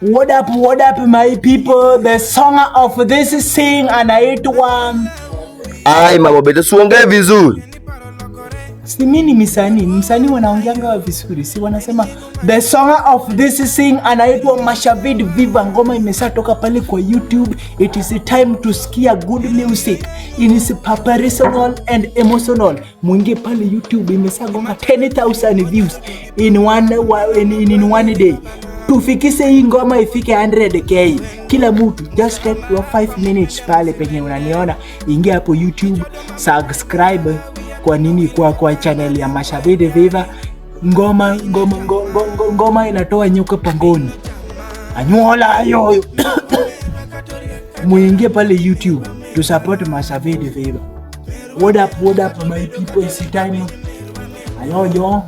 What up my people? The song of this sing anaitwa Ai mabobe tusiongee vizuri. Si mimi msanii wanaongeanga vizuri. Si wanasema the song of this sing anaitwa Mashaved Viva. Ngoma imesatoka pale kwa YouTube. It is time to sikia good music. It is personal and emotional. Mwingie pale YouTube, imesagonga 10,000 views in one day. Tufikise hii ngoma ifike 100k. Kila mtu just take your 5 minutes pale penye unaniona, ingia hapo YouTube, subscribe kwa channel ya Mashaved Viva. Ngoma inatoa nyoka pangoni. Anyola yoyo. Muingie pale YouTube to support Mashaved Viva. What up my people, it's time. Ayo.